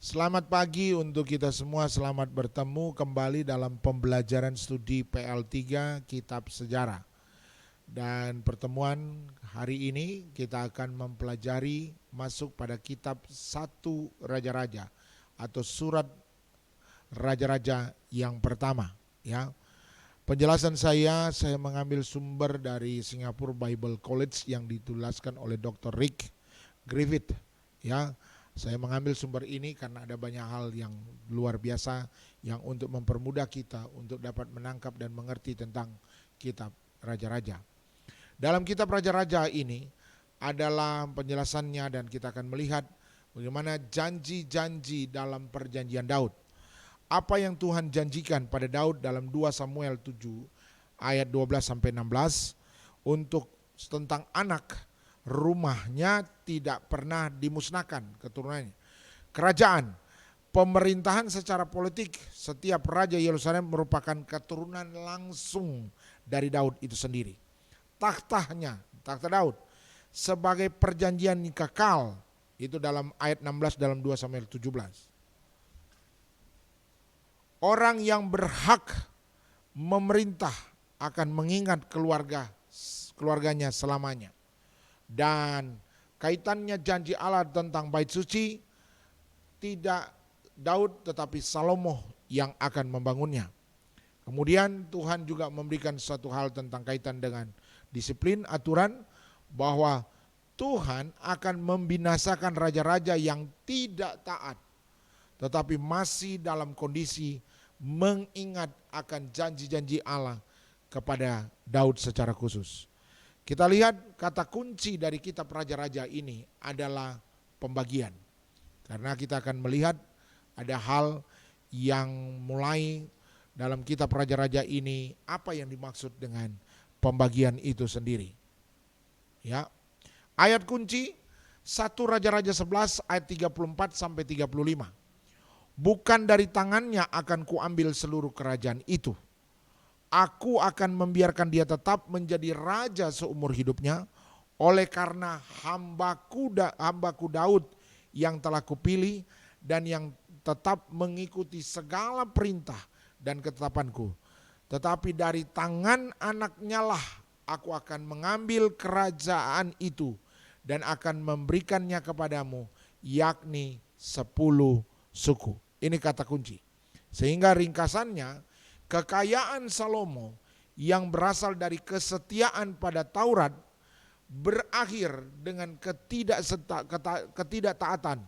Selamat pagi untuk kita semua, selamat bertemu kembali dalam pembelajaran studi PL3 Kitab Sejarah. Dan pertemuan hari ini kita akan mempelajari masuk pada kitab 1 Raja-Raja atau surat Raja-Raja yang pertama, ya. Penjelasan saya mengambil sumber dari Singapore Bible College yang dituliskan oleh Dr. Rick Griffith, ya. Saya mengambil sumber ini karena ada banyak hal yang luar biasa yang untuk mempermudah kita untuk dapat menangkap dan mengerti tentang kitab Raja-Raja. Dalam kitab Raja-Raja ini adalah penjelasannya dan kita akan melihat bagaimana janji-janji dalam perjanjian Daud. Apa yang Tuhan janjikan pada Daud dalam 2 Samuel 7 ayat 12 sampai 16 untuk tentang anak rumahnya tidak pernah dimusnahkan keturunannya. Kerajaan, pemerintahan secara politik setiap raja Yerusalem merupakan keturunan langsung dari Daud itu sendiri. Tahta Daud sebagai perjanjian kekal itu dalam ayat 16 dalam 2 Samuel 17. Orang yang berhak memerintah akan mengingat keluarganya selamanya. Dan kaitannya janji Allah tentang bait suci tidak Daud tetapi Salomo yang akan membangunnya. Kemudian Tuhan juga memberikan suatu hal tentang kaitan dengan disiplin, aturan, bahwa Tuhan akan membinasakan raja-raja yang tidak taat tetapi masih dalam kondisi mengingat akan janji-janji Allah kepada Daud secara khusus. Kita lihat kata kunci dari kitab Raja-Raja ini adalah pembagian. Karena kita akan melihat ada hal yang mulai dalam kitab Raja-Raja ini apa yang dimaksud dengan pembagian itu sendiri. Ya. Ayat kunci 1 Raja-Raja 11 ayat 34 sampai 35. Bukan dari tangannya akan kuambil seluruh kerajaan itu. Aku akan membiarkan dia tetap menjadi raja seumur hidupnya oleh karena hambaku Daud yang telah kupilih dan yang tetap mengikuti segala perintah dan ketetapanku. Tetapi dari tangan anaknya lah aku akan mengambil kerajaan itu dan akan memberikannya kepadamu, yakni 10 suku. Ini kata kunci. Sehingga ringkasannya, kekayaan Salomo yang berasal dari kesetiaan pada Taurat berakhir dengan ketidaktaatan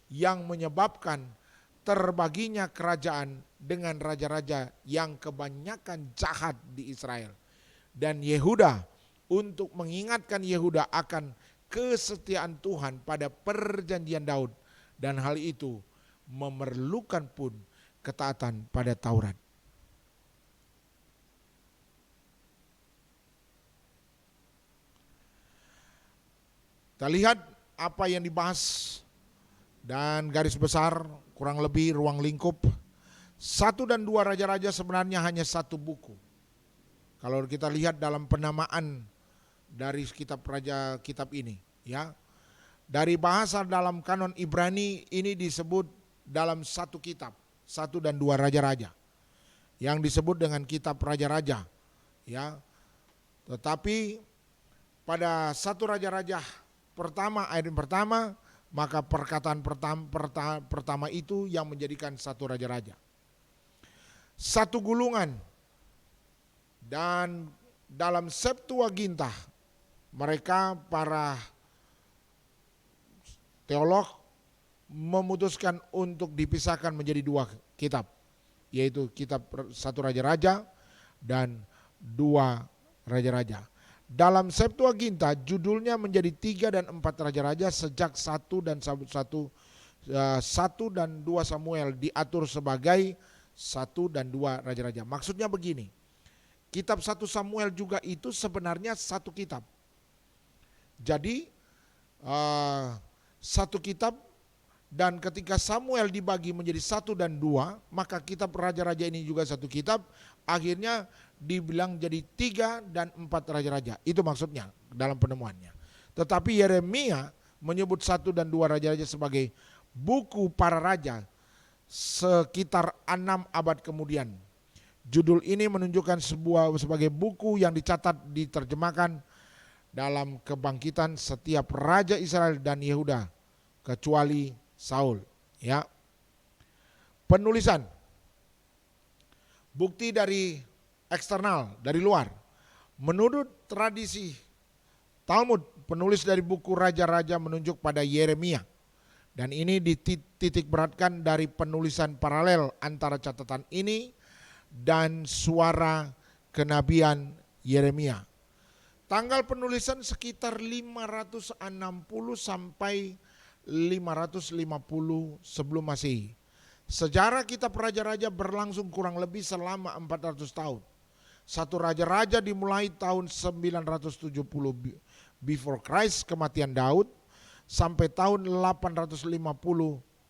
yang menyebabkan terbaginya kerajaan dengan raja-raja yang kebanyakan jahat di Israel. Dan Yehuda, untuk mengingatkan Yehuda akan kesetiaan Tuhan pada perjanjian Daud, dan hal itu memerlukan pun ketaatan pada Taurat. Kita lihat apa yang dibahas dan garis besar kurang lebih ruang lingkup 1 dan 2 Raja-Raja sebenarnya hanya satu buku. Kalau kita lihat dalam penamaan dari kitab ini, ya. Dari bahasa dalam kanon Ibrani ini disebut dalam satu kitab, 1 dan 2 Raja-Raja, yang disebut dengan kitab Raja-Raja, ya. Tetapi pada 1 Raja-Raja pertama, ayat yang pertama, maka perkataan pertama itu yang menjadikan 1 Raja-Raja. Satu gulungan, dan dalam Septuaginta mereka para teolog memutuskan untuk dipisahkan menjadi 2 kitab, yaitu kitab 1 Raja-Raja dan 2 Raja-Raja. Dalam Septuaginta judulnya menjadi 3 dan 4 Raja-Raja, sejak 1 dan 2 Samuel diatur sebagai 1 dan 2 Raja-Raja. Maksudnya begini, kitab 1 Samuel juga itu sebenarnya satu kitab. Jadi satu kitab, dan ketika Samuel dibagi menjadi 1 dan 2, maka kitab Raja-Raja ini juga satu kitab. Akhirnya dibilang jadi 3 dan 4 Raja-Raja. Itu maksudnya dalam penemuannya. Tetapi Yeremia menyebut 1 dan 2 Raja-Raja sebagai buku para raja sekitar 6 abad kemudian. Judul ini menunjukkan sebagai buku yang dicatat diterjemahkan dalam kebangkitan setiap raja Israel dan Yehuda kecuali Saul. Ya. Penulisan. Bukti dari eksternal, dari luar. Menurut tradisi Talmud, penulis dari buku raja-raja menunjuk pada Yeremia. Dan ini dititik beratkan dari penulisan paralel antara catatan ini dan suara kenabian Yeremia. Tanggal penulisan sekitar 560 sampai 550 sebelum Masehi. Sejarah kitab raja-raja berlangsung kurang lebih selama 400 tahun. Satu raja-raja dimulai tahun 970 before Christ, kematian Daud, sampai tahun 850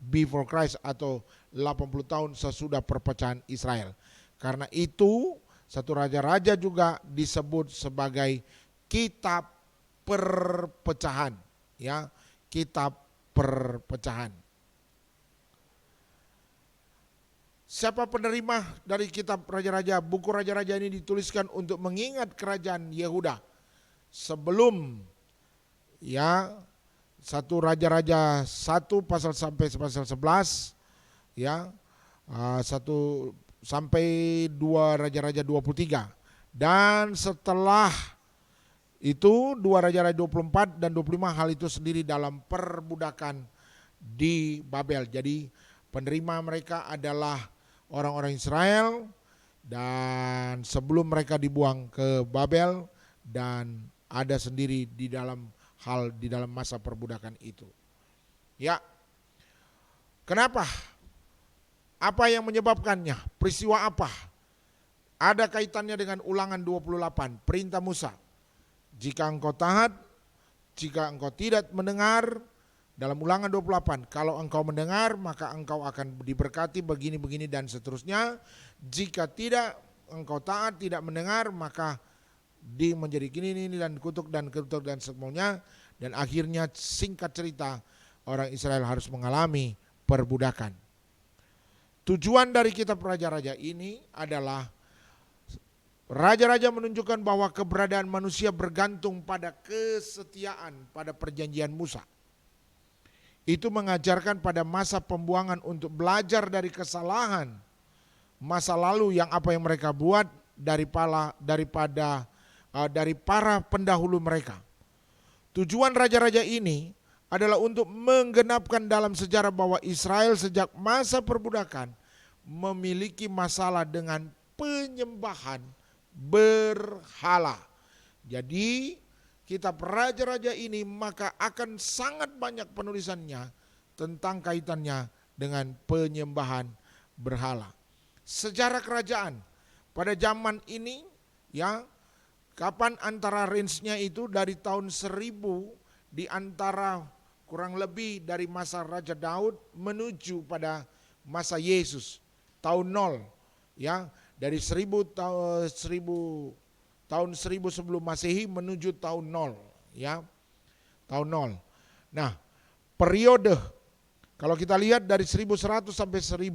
before Christ atau 80 tahun sesudah perpecahan Israel. Karena itu satu raja-raja juga disebut sebagai kitab perpecahan, ya, kitab perpecahan. Siapa penerima dari kitab raja-raja? Buku raja-raja ini dituliskan untuk mengingat kerajaan Yehuda sebelum, ya, satu raja-raja 1 pasal sampai pasal 11, ya, 1 sampai 2 raja-raja 23, dan setelah itu 2 raja-raja 24 dan 25, hal itu sendiri dalam perbudakan di Babel. Jadi penerima mereka adalah orang-orang Israel dan sebelum mereka dibuang ke Babel, dan ada sendiri di dalam masa perbudakan itu. Ya. Kenapa? Apa yang menyebabkannya? Peristiwa apa? Ada kaitannya dengan Ulangan 28, perintah Musa. Jika engkau taat, jika engkau tidak mendengar, dalam Ulangan 28, kalau engkau mendengar maka engkau akan diberkati begini-begini dan seterusnya. Jika tidak engkau taat, tidak mendengar, maka menjadi gini dan kutuk dan semuanya. Dan akhirnya singkat cerita, orang Israel harus mengalami perbudakan. Tujuan dari kitab raja-raja ini adalah raja-raja menunjukkan bahwa keberadaan manusia bergantung pada kesetiaan pada perjanjian Musa. Itu mengajarkan pada masa pembuangan untuk belajar dari kesalahan masa lalu yang mereka buat dari para pendahulu mereka. Tujuan raja-raja ini adalah untuk menggenapkan dalam sejarah bahwa Israel sejak masa perbudakan memiliki masalah dengan penyembahan berhala. Jadi kitab raja-raja ini maka akan sangat banyak penulisannya tentang kaitannya dengan penyembahan berhala. Sejarah kerajaan pada zaman ini, ya, kapan antara range-nya itu dari tahun 1000 di antara kurang lebih dari masa Raja Daud menuju pada masa Yesus tahun 0, ya, dari 1000 tahun 1000 sebelum Masehi menuju tahun 0, ya. Tahun 0. Nah, periode kalau kita lihat dari 1100 sampai 1000,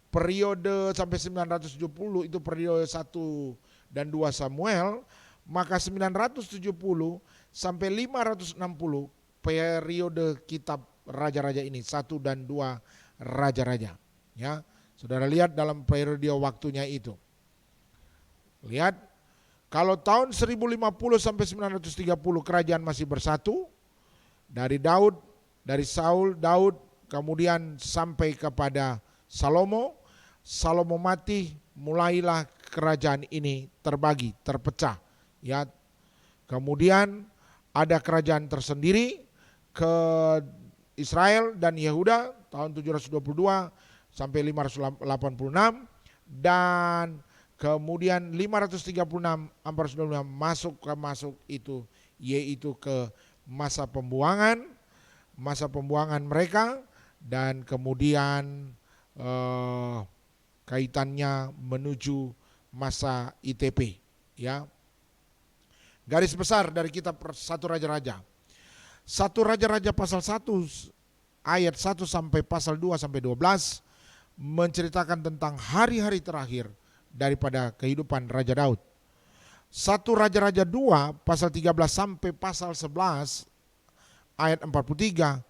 periode sampai 970 itu periode 1 dan 2 Samuel, maka 970 sampai 560 periode kitab raja-raja ini, 1 dan 2 raja-raja, ya. Saudara lihat dalam periode waktunya itu. Lihat, kalau tahun 1050 sampai 930 kerajaan masih bersatu dari Daud, dari Saul, Daud, kemudian sampai kepada Salomo. Salomo mati, mulailah kerajaan ini terbagi, terpecah, ya. Kemudian ada kerajaan tersendiri ke Israel dan Yehuda tahun 722 sampai 586, dan kemudian 536 masuk itu, yaitu ke masa pembuangan mereka, dan kemudian kaitannya menuju masa ITP, ya. Garis besar dari kitab 1 Raja-Raja. 1 Raja-Raja pasal 1 ayat 1 sampai pasal 2 sampai 12 menceritakan tentang hari-hari terakhir daripada kehidupan Raja Daud. 1 Raja-Raja 2 pasal 13 sampai pasal 11 ayat 43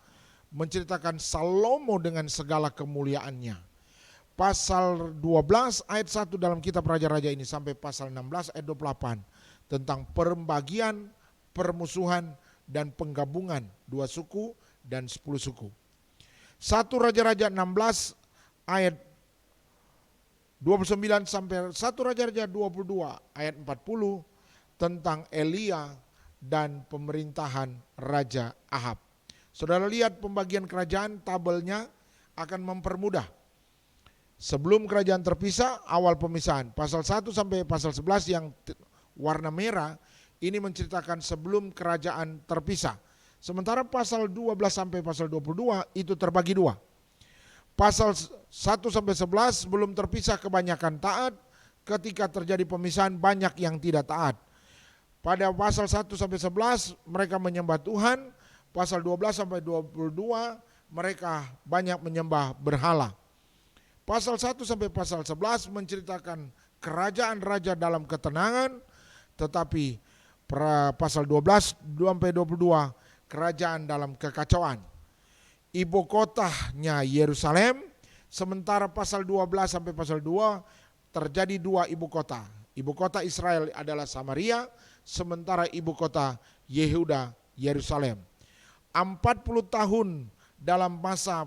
menceritakan Salomo dengan segala kemuliaannya. Pasal 12 ayat 1 dalam kitab Raja-Raja ini sampai pasal 16 ayat 28 tentang pembagian, permusuhan, dan penggabungan 2 suku dan 10 suku. 1 Raja-Raja 16 ayat 29 sampai 1 Raja-Raja 22 ayat 40 tentang Elia dan pemerintahan Raja Ahab. Saudara lihat pembagian kerajaan, tabelnya akan mempermudah. Sebelum kerajaan terpisah, awal pemisahan. Pasal 1 sampai pasal 11 yang warna merah ini menceritakan sebelum kerajaan terpisah. Sementara pasal 12 sampai pasal 22 itu terbagi dua. Pasal 1 sampai 11 belum terpisah, kebanyakan taat. Ketika terjadi pemisahan banyak yang tidak taat. Pada pasal 1 sampai 11 mereka menyembah Tuhan. Pasal 12 sampai 22 mereka banyak menyembah berhala. Pasal 1 sampai pasal 11 menceritakan kerajaan raja dalam ketenangan, tetapi pasal 12 sampai 22 kerajaan dalam kekacauan. Ibu kotanya Yerusalem, sementara pasal 12 sampai pasal 2 terjadi dua ibu kota. Ibu kota Israel adalah Samaria, sementara ibu kota Yehuda Yerusalem. 40 tahun dalam masa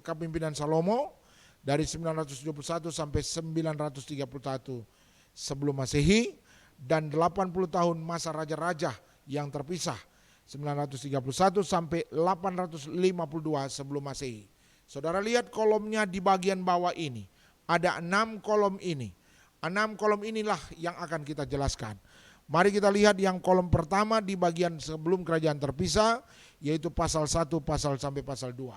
kepemimpinan Salomo dari 971 sampai 931 sebelum Masehi, dan 80 tahun masa raja-raja yang terpisah 931 sampai 852 sebelum Masehi. Saudara lihat kolomnya di bagian bawah ini. Ada 6 kolom ini. 6 kolom inilah yang akan kita jelaskan. Mari kita lihat yang kolom pertama di bagian sebelum kerajaan terpisah, yaitu pasal 1 pasal sampai pasal 2.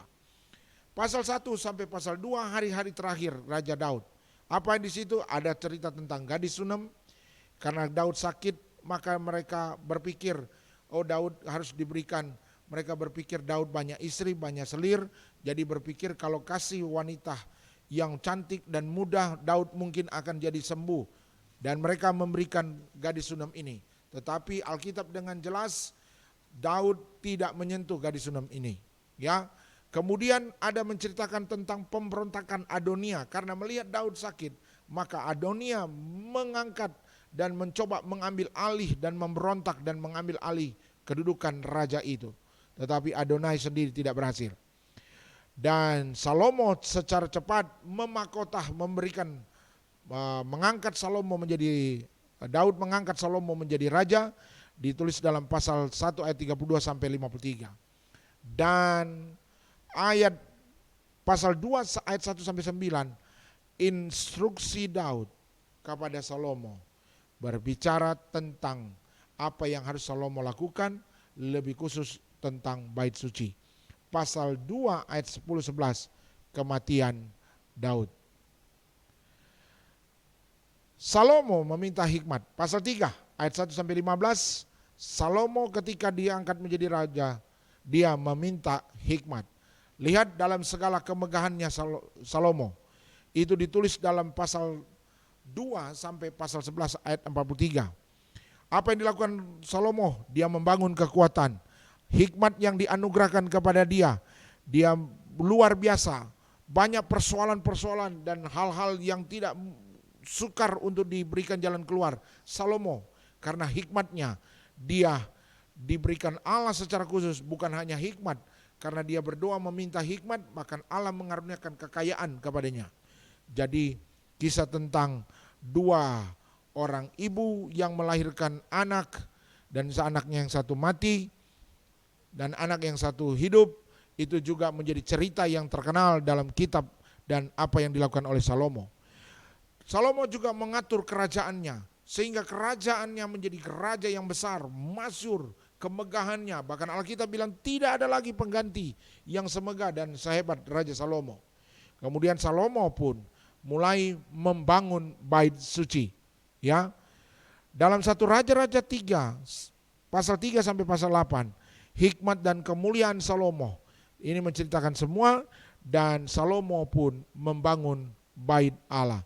Pasal 1 sampai pasal 2 hari-hari terakhir Raja Daud. Apa yang di situ? Ada cerita tentang gadis Sunem. Karena Daud sakit, maka mereka berpikir, oh Daud harus diberikan. Mereka berpikir Daud banyak istri, banyak selir. Jadi berpikir kalau kasih wanita yang cantik dan mudah, Daud mungkin akan jadi sembuh. Dan mereka memberikan gadis Sunem ini. Tetapi Alkitab dengan jelas Daud tidak menyentuh gadis Sunem ini. Ya. Kemudian ada menceritakan tentang pemberontakan Adonia. Karena melihat Daud sakit, maka Adonia mengangkat dan mencoba mengambil alih dan memberontak dan mengambil alih kedudukan raja itu. Tetapi Adonai sendiri tidak berhasil. Dan Salomo secara cepat mengangkat Salomo menjadi, Daud mengangkat Salomo menjadi raja, ditulis dalam pasal 1 ayat 32 sampai 53. Dan ayat pasal 2 ayat 1 sampai 9, instruksi Daud kepada Salomo berbicara tentang apa yang harus Salomo lakukan, lebih khusus tentang bait suci. Pasal 2 ayat 10-11, kematian Daud. Salomo meminta hikmat. Pasal 3 ayat 1-15, Salomo ketika diangkat menjadi raja, dia meminta hikmat. Lihat dalam segala kemegahannya Salomo. Itu ditulis dalam pasal 2 sampai pasal 11 ayat 43. Apa yang dilakukan Salomo? Dia membangun kekuatan. Hikmat yang dianugerahkan kepada dia luar biasa. Banyak persoalan-persoalan dan hal-hal yang tidak sukar untuk diberikan jalan keluar. Salomo, karena hikmatnya, dia diberikan Allah secara khusus, bukan hanya hikmat. Karena dia berdoa meminta hikmat, maka Allah mengaruniakan kekayaan kepadanya. Jadi kisah tentang dua orang ibu yang melahirkan anak, dan anaknya yang satu mati dan anak yang satu hidup, itu juga menjadi cerita yang terkenal dalam kitab dan apa yang dilakukan oleh Salomo. Salomo juga mengatur kerajaannya sehingga kerajaannya menjadi raja yang besar, masyhur, kemegahannya. Bahkan Alkitab bilang tidak ada lagi pengganti yang semegah dan sehebat Raja Salomo. Kemudian Salomo pun mulai membangun bait suci. Ya, dalam 1 Raja-Raja 3 pasal 3 sampai pasal 8, hikmat dan kemuliaan Salomo Ini menceritakan semua, dan Salomo pun membangun bait Allah.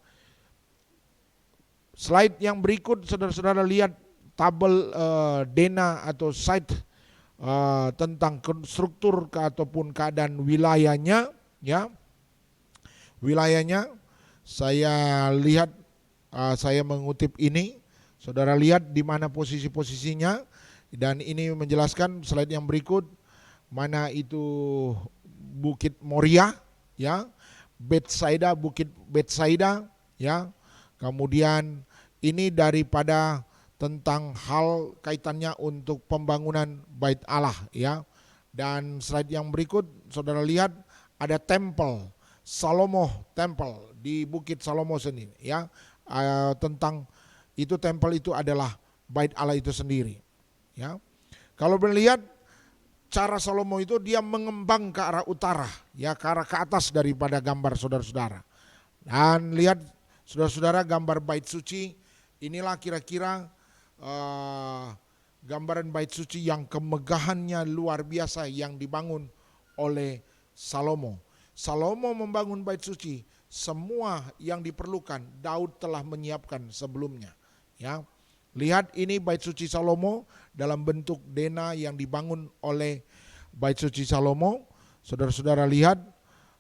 Slide yang berikut, saudara-saudara lihat tabel dena atau site tentang struktur ataupun keadaan wilayahnya, ya. Wilayahnya saya lihat, saya mengutip ini, saudara lihat di mana posisi-posisinya, dan ini menjelaskan slide yang berikut mana itu Bukit Moria, ya, Betsaida, Bukit Betsaida, ya. Kemudian ini daripada tentang hal kaitannya untuk pembangunan bait Allah, ya. Dan slide yang berikut saudara lihat ada tempel Salomo, tempel di Bukit Salomo sendiri, ya. Tentang itu, tempel itu adalah bait Allah itu sendiri, ya. Kalau melihat cara Salomo itu, dia mengembang ke arah utara, ya, ke arah ke atas daripada gambar saudara-saudara. Dan lihat saudara-saudara gambar bait suci, inilah kira-kira gambaran bait suci yang kemegahannya luar biasa yang dibangun oleh Salomo. Salomo membangun bait suci, semua yang diperlukan Daud telah menyiapkan sebelumnya, ya. Lihat ini bait suci Salomo dalam bentuk dena yang dibangun oleh bait suci Salomo. Saudara-saudara lihat,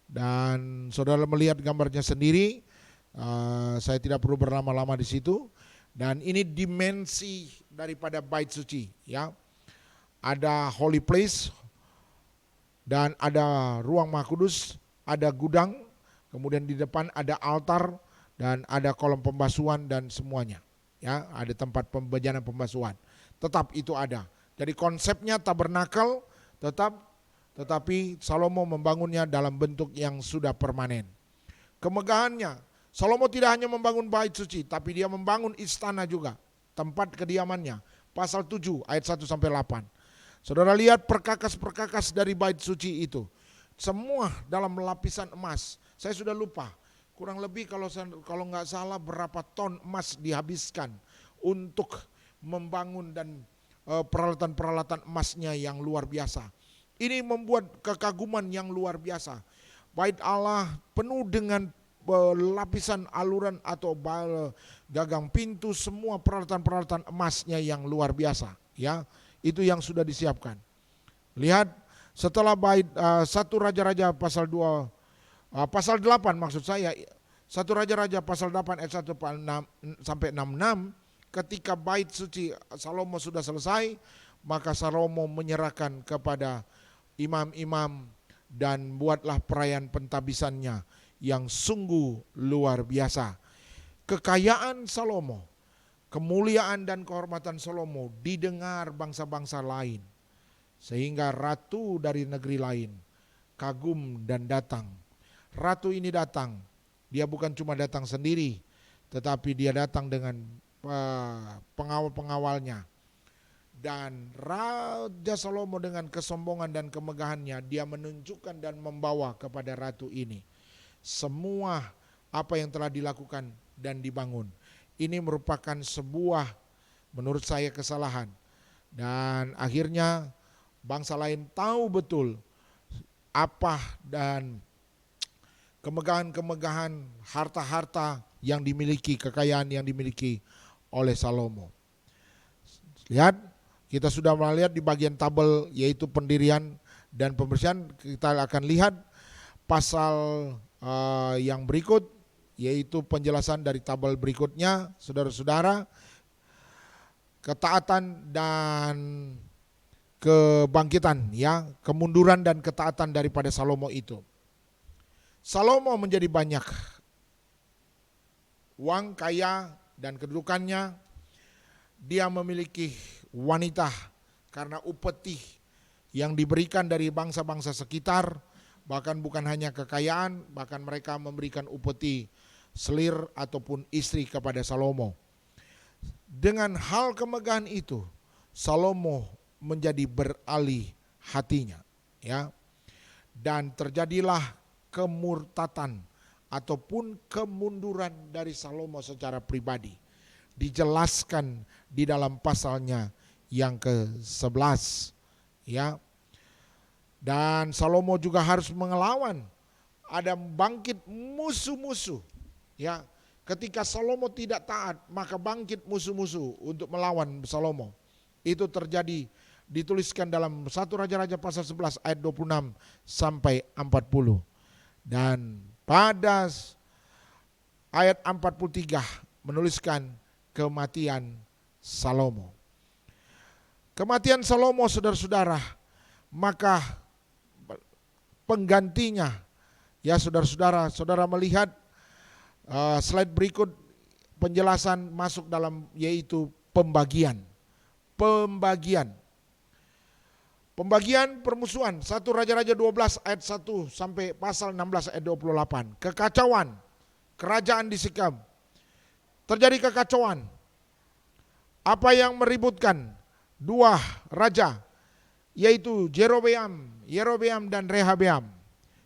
dan saudara melihat gambarnya sendiri. Saya tidak perlu berlama-lama di situ. Dan ini dimensi daripada bait suci, ya. Ada holy place, dan ada ruang maha kudus, ada gudang, kemudian di depan ada altar, dan ada kolom pembasuhan dan semuanya, ya. Ada tempat pembejanan pembasuhan, tetap itu ada. Jadi konsepnya tabernakel tetap, tetapi Salomo membangunnya dalam bentuk yang sudah permanen. Kemegahannya, Salomo tidak hanya membangun bait suci, tapi dia membangun istana juga, tempat kediamannya. Pasal 7 ayat 1 sampai 8. Saudara lihat perkakas-perkakas dari bait suci itu, semua dalam lapisan emas. Saya sudah lupa, kurang lebih kalau nggak salah berapa ton emas dihabiskan untuk membangun, dan peralatan-peralatan emasnya yang luar biasa. Ini membuat kekaguman yang luar biasa. Bait Allah penuh dengan lapisan aluran atau gagang pintu, semua peralatan-peralatan emasnya yang luar biasa, ya. Itu yang sudah disiapkan. Lihat setelah bait 1 Raja-Raja pasal 2 pasal 8 maksud saya, 1 Raja-Raja pasal 8 ayat 1 sampai 66, ketika bait suci Salomo sudah selesai, maka Salomo menyerahkan kepada imam-imam dan buatlah perayaan pentabisannya yang sungguh luar biasa. Kekayaan Salomo, kemuliaan dan kehormatan Salomo didengar bangsa-bangsa lain, sehingga ratu dari negeri lain kagum dan datang. Ratu ini datang, dia bukan cuma datang sendiri, tetapi dia datang dengan pengawal-pengawalnya. Dan Raja Salomo dengan kesombongan dan kemegahannya, dia menunjukkan dan membawa kepada ratu ini semua apa yang telah dilakukan dan dibangun. Ini merupakan sebuah, menurut saya, kesalahan. Dan akhirnya bangsa lain tahu betul apa dan kemegahan-kemegahan, harta-harta yang dimiliki, kekayaan yang dimiliki oleh Salomo. Lihat, kita sudah melihat di bagian tabel, yaitu pendirian dan pembersihan. Kita akan lihat pasal yang berikut, yaitu penjelasan dari tabel berikutnya, saudara-saudara. Ketaatan dan kebangkitan, ya, kemunduran dan ketaatan daripada Salomo itu. Salomo menjadi banyak uang, kaya, dan kedudukannya. Dia memiliki wanita karena upeti yang diberikan dari bangsa-bangsa sekitar. Bahkan bukan hanya kekayaan, bahkan mereka memberikan upeti selir ataupun istri kepada Salomo. Dengan hal kemegahan itu, Salomo menjadi beralih hatinya, ya. Dan terjadilah kemurtatan ataupun kemunduran dari Salomo secara pribadi. Dijelaskan di dalam pasalnya yang ke-11, ya. Dan Salomo juga harus mengelawan, ada bangkit musuh-musuh. Ya, ketika Salomo tidak taat, maka bangkit musuh-musuh untuk melawan Salomo. Itu terjadi, dituliskan dalam 1 Raja-Raja pasal 11 ayat 26 sampai 40. Dan pada ayat 43 menuliskan kematian Salomo. Kematian Salomo, saudara-saudara, maka penggantinya, ya saudara-saudara, saudara melihat slide berikut, penjelasan masuk dalam, yaitu pembagian. Pembagian permusuhan. 1 Raja-Raja 12 ayat 1 sampai pasal 16 ayat 28. Kekacauan kerajaan di Sikam. Terjadi kekacauan. Apa yang meributkan dua raja, yaitu Yerobeam dan Rehabeam.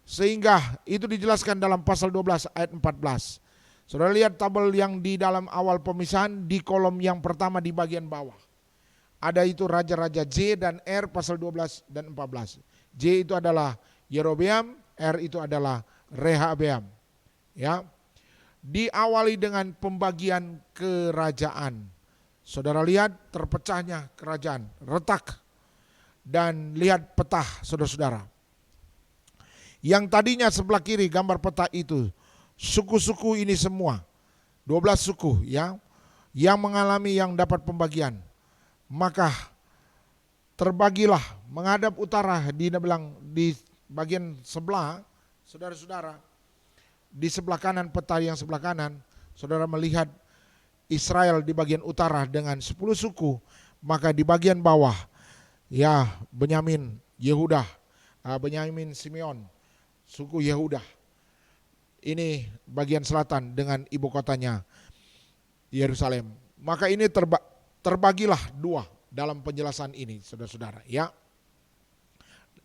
Sehingga itu dijelaskan dalam pasal 12 ayat 14. Saudara lihat tabel yang di dalam awal pemisahan, di kolom yang pertama di bagian bawah. Ada itu raja-raja J dan R pasal 12 dan 14. J itu adalah Yerobeam, R itu adalah Rehabeam. Ya. Diawali dengan pembagian kerajaan. Saudara lihat terpecahnya kerajaan, retak. Dan lihat peta, saudara-saudara. Yang tadinya sebelah kiri gambar peta itu, suku-suku ini semua, 12 suku ya, yang mengalami, yang dapat pembagian. Maka terbagilah menghadap utara, di bagian sebelah, saudara-saudara, di sebelah kanan peta yang sebelah kanan, saudara melihat Israel di bagian utara dengan 10 suku, maka di bagian bawah, ya Benyamin, Yehuda, Benyamin, Simeon, suku Yehuda. Ini bagian selatan dengan ibu kotanya Yerusalem. Maka ini terbagilah dua dalam penjelasan ini, saudara-saudara. Ya,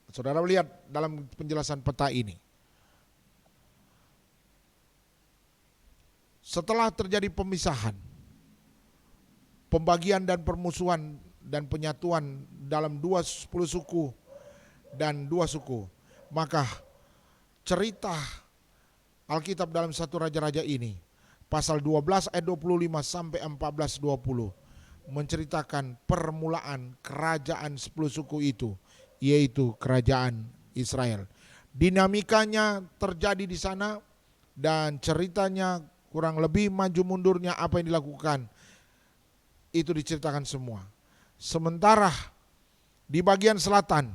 saudara lihat dalam penjelasan peta ini. Setelah terjadi pemisahan, pembagian dan permusuhan dan penyatuan dalam 10 suku dan 2 suku, maka cerita Alkitab dalam 1 Raja-Raja ini, pasal 12 ayat 25 sampai 14:20, menceritakan permulaan kerajaan 10 suku itu, yaitu kerajaan Israel. Dinamikanya terjadi di sana, dan ceritanya kurang lebih maju mundurnya apa yang dilakukan, itu diceritakan semua. Sementara di bagian selatan,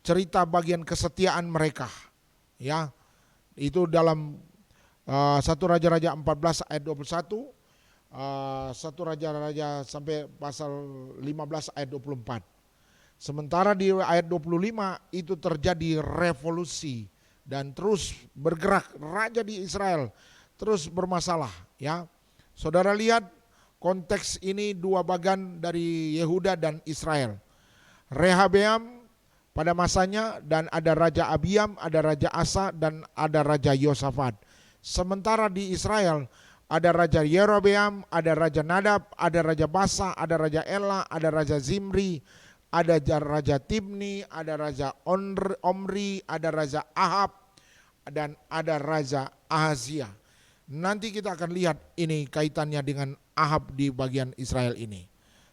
cerita bagian kesetiaan mereka, ya, itu dalam 1 Raja-Raja 14 ayat 21, 1 Raja-Raja sampai pasal 15 ayat 24. Sementara di ayat 25 itu terjadi revolusi dan terus bergerak raja di Israel, terus bermasalah, ya. Saudara lihat konteks ini dua bagian dari Yehuda dan Israel. Rehabeam pada masanya, dan ada Raja Abiam, ada Raja Asa, dan ada Raja Yosafat. Sementara di Israel ada Raja Yerobeam, ada Raja Nadab, ada Raja Basa, ada Raja Ela, ada Raja Zimri, ada Raja Tibni, ada Raja Omri, ada Raja Ahab, dan ada Raja Ahazia. Nanti kita akan lihat ini kaitannya dengan Ahab di bagian Israel ini.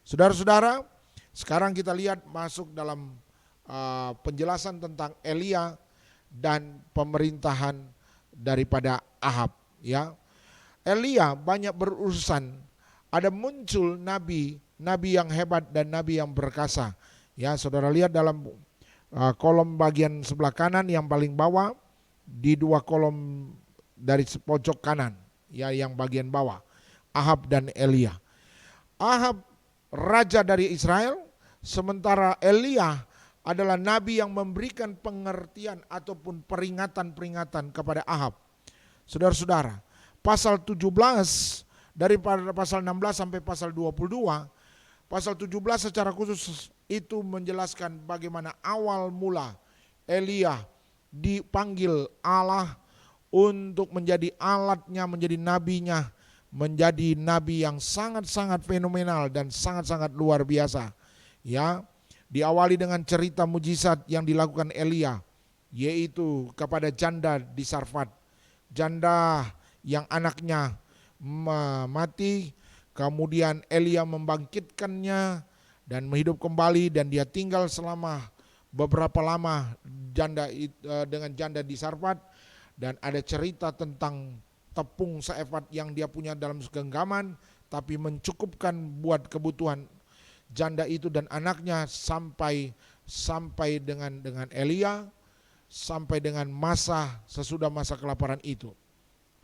Saudara-saudara, sekarang kita lihat masuk dalam penjelasan tentang Elia dan pemerintahan daripada Ahab, ya. Elia banyak berurusan, ada muncul nabi yang hebat dan nabi yang berkasa. Ya, saudara lihat dalam kolom bagian sebelah kanan yang paling bawah, di 2 kolom dari pojok kanan, ya, yang bagian bawah, Ahab dan Elia. Ahab raja dari Israel, sementara Elia adalah nabi yang memberikan pengertian ataupun peringatan-peringatan kepada Ahab. Saudara-saudara, pasal 17 daripada pasal 16 sampai pasal 22, pasal 17 secara khusus itu menjelaskan bagaimana awal mula Elia dipanggil Allah untuk menjadi alatnya, menjadi nabinya, menjadi nabi yang sangat-sangat fenomenal dan sangat-sangat luar biasa. Ya, Diawali dengan cerita mujizat yang dilakukan Elia, yaitu kepada janda di Sarfat. Janda yang anaknya mati, kemudian Elia membangkitkannya dan menghidup kembali, dan dia tinggal selama beberapa lama dengan janda di Sarfat. Dan ada cerita tentang tepung seefat yang dia punya dalam genggaman, tapi mencukupkan buat kebutuhan janda itu dan anaknya sampai dengan Elia, sampai dengan sesudah masa kelaparan itu.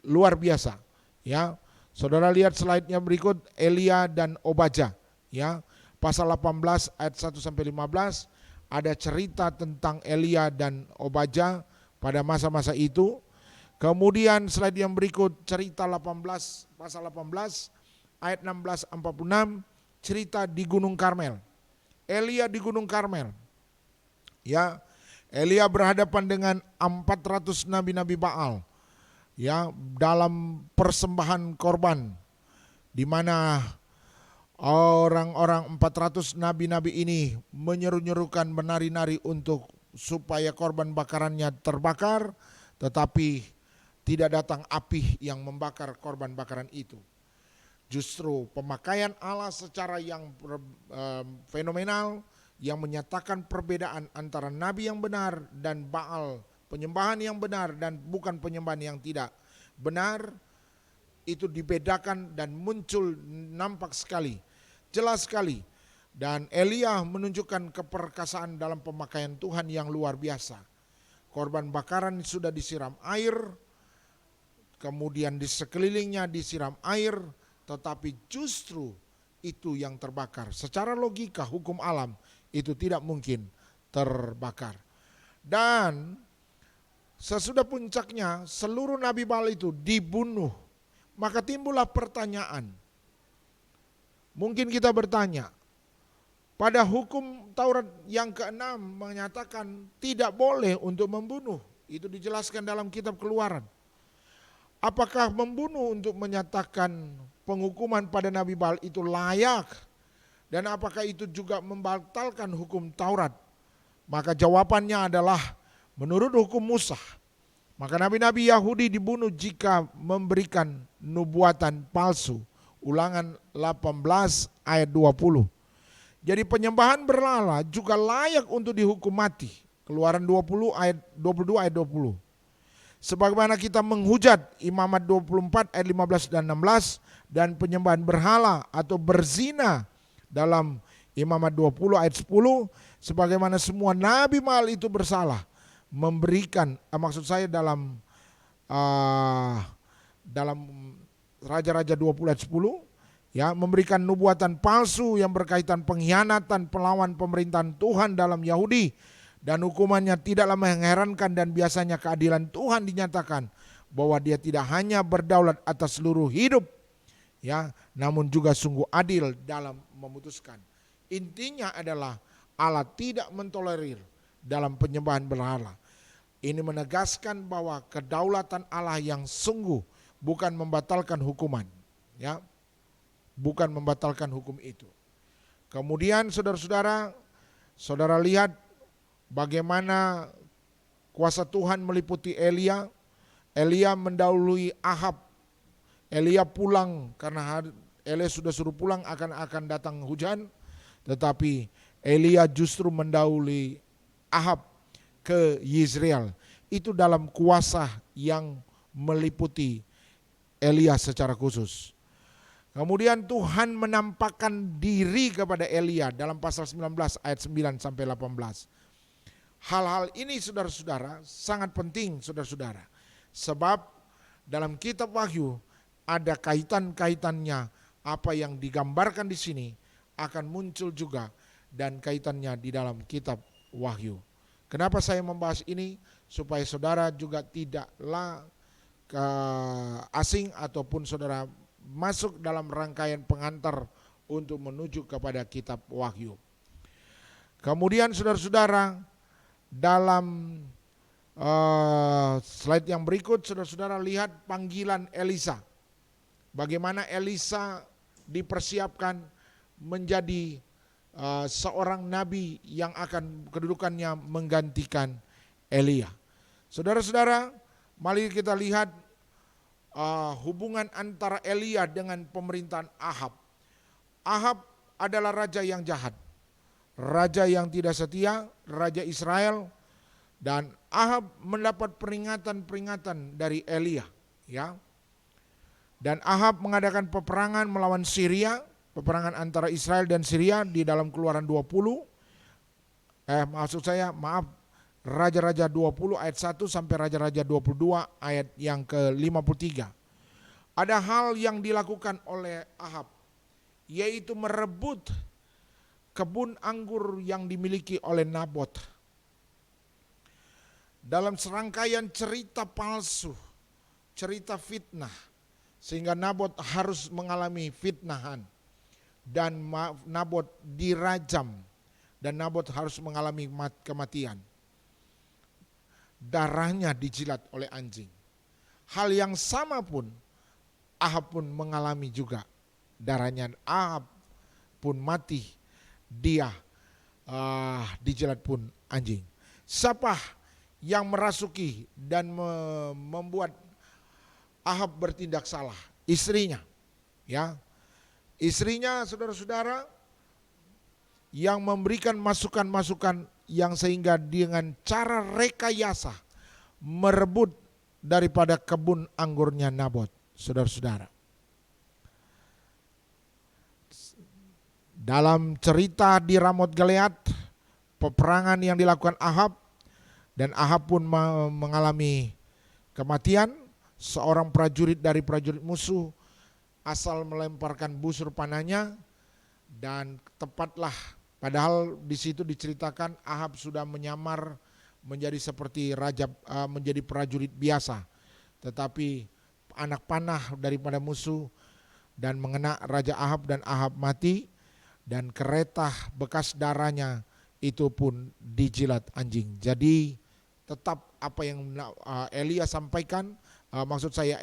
Luar biasa, ya. Saudara lihat slide-nya berikut, Elia dan Obaja, ya. Pasal 18 ayat 1 sampai 15 ada cerita tentang Elia dan Obaja pada masa-masa itu. Kemudian slide yang berikut, cerita 18 pasal 18 ayat 16-46, cerita di Gunung Karmel. Elia di Gunung Karmel. Ya, Elia berhadapan dengan 400 nabi-nabi Baal. Ya, dalam persembahan korban, di mana orang-orang 400 nabi-nabi ini menyeru-nyerukan, menari-nari untuk supaya korban bakarannya terbakar, tetapi tidak datang api yang membakar korban bakaran itu. Justru pemakaian Allah secara yang fenomenal yang menyatakan perbedaan antara nabi yang benar dan Baal, penyembahan yang benar dan bukan penyembahan yang tidak benar, itu dibedakan dan muncul nampak sekali, jelas sekali. Dan Elia menunjukkan keperkasaan dalam pemakaian Tuhan yang luar biasa. Korban bakaran sudah disiram air, kemudian di sekelilingnya disiram air, tetapi justru itu yang terbakar. Secara logika hukum alam itu tidak mungkin terbakar. Dan sesudah puncaknya seluruh nabi Baal itu dibunuh. Maka timbullah pertanyaan. Mungkin kita bertanya, pada hukum Taurat yang ke-6 menyatakan tidak boleh untuk membunuh. Itu dijelaskan dalam kitab Keluaran. Apakah membunuh untuk menyatakan penghukuman pada Nabi Baal itu layak? Dan apakah itu juga membatalkan hukum Taurat? Maka jawabannya adalah menurut hukum Musa, maka nabi-nabi Yahudi dibunuh jika memberikan nubuatan palsu. Ulangan 18 ayat 20. Jadi penyembahan berhala juga layak untuk dihukum mati. Keluaran 22 ayat 20. Sebagaimana kita menghujat Imamat 24 ayat 15 dan 16 dan penyembahan berhala atau berzina dalam Imamat 20 ayat 10, sebagaimana semua nabi Baal itu bersalah memberikan, maksud saya dalam Raja-Raja 20 ayat 10, ya, memberikan nubuatan palsu yang berkaitan pengkhianatan pelawan pemerintahan Tuhan dalam Yahudi. Dan hukumannya tidaklah mengherankan, dan biasanya keadilan Tuhan dinyatakan bahwa dia tidak hanya berdaulat atas seluruh hidup, ya, namun juga sungguh adil dalam memutuskan. Intinya adalah Allah tidak mentolerir dalam penyembahan berhala. Ini menegaskan bahwa kedaulatan Allah yang sungguh bukan membatalkan hukuman, ya, bukan membatalkan hukum itu. Kemudian saudara-saudara, saudara lihat bagaimana kuasa Tuhan meliputi Elia. Elia mendahului Ahab. Elia pulang karena Elia sudah suruh pulang, akan datang hujan. Tetapi Elia justru mendahului Ahab ke Yezreel. Itu dalam kuasa yang meliputi Elia secara khusus. Kemudian Tuhan menampakkan diri kepada Elia dalam pasal 19 ayat 9 sampai 18. Hal-hal ini saudara-saudara sangat penting saudara-saudara. Sebab dalam kitab Wahyu ada kaitan-kaitannya, apa yang digambarkan di sini akan muncul juga dan kaitannya di dalam kitab Wahyu. Kenapa saya membahas ini? Supaya saudara juga tidaklah asing ataupun saudara masuk dalam rangkaian pengantar untuk menuju kepada kitab Wahyu. Kemudian saudara-saudara, dalam slide yang berikut saudara-saudara lihat panggilan Elisa. Bagaimana Elisa dipersiapkan menjadi seorang nabi yang akan kedudukannya menggantikan Elia. Saudara-saudara, mari kita lihat hubungan antara Elia dengan pemerintahan Ahab. Ahab adalah raja yang jahat, raja yang tidak setia, raja Israel, dan Ahab mendapat peringatan-peringatan dari Elia, ya. Dan Ahab mengadakan peperangan melawan Syria, peperangan antara Israel dan Syria di dalam Keluaran 20. Raja-Raja 20 ayat 1 sampai Raja-Raja 22 ayat yang ke-53. Ada hal yang dilakukan oleh Ahab, yaitu merebut kebun anggur yang dimiliki oleh Nabot. Dalam serangkaian cerita palsu, cerita fitnah, sehingga Nabot harus mengalami fitnahan, dan Nabot dirajam, dan Nabot harus mengalami kematian. Darahnya dijilat oleh anjing. Hal yang sama pun Ahab pun mengalami juga. Darahnya Ahab pun mati, dia dijilat pun anjing. Siapa yang merasuki dan membuat Ahab bertindak salah? Istrinya, ya. Istrinya, saudara-saudara, yang memberikan masukan-masukan yang sehingga dengan cara rekayasa merebut daripada kebun anggurnya Nabot, saudara-saudara. Dalam cerita di Ramot Gilead, peperangan yang dilakukan Ahab, dan Ahab pun mengalami kematian. Seorang prajurit dari prajurit musuh asal melemparkan busur panahnya, dan tepatlah, padahal di situ diceritakan Ahab sudah menyamar menjadi seperti raja, menjadi prajurit biasa, tetapi anak panah daripada musuh dan mengena Raja Ahab, dan Ahab mati, dan kereta bekas darahnya itu pun dijilat anjing. Jadi tetap apa yang Elia sampaikan, maksud saya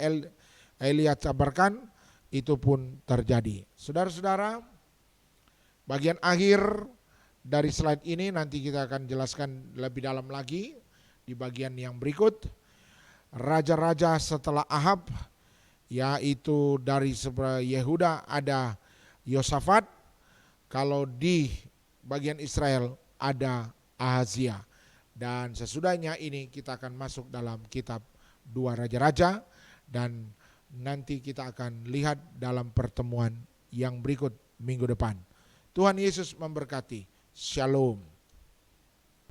Elia kabarkan, itu pun terjadi. Saudara-saudara, bagian akhir dari slide ini nanti kita akan jelaskan lebih dalam lagi di bagian yang berikut. Raja-raja setelah Ahab, yaitu dari Yehuda ada Yosafat, kalau di bagian Israel ada Ahazia. Dan sesudahnya ini kita akan masuk dalam kitab 2 Raja-Raja, dan nanti kita akan lihat dalam pertemuan yang berikut minggu depan. Tuhan Yesus memberkati. Shalom.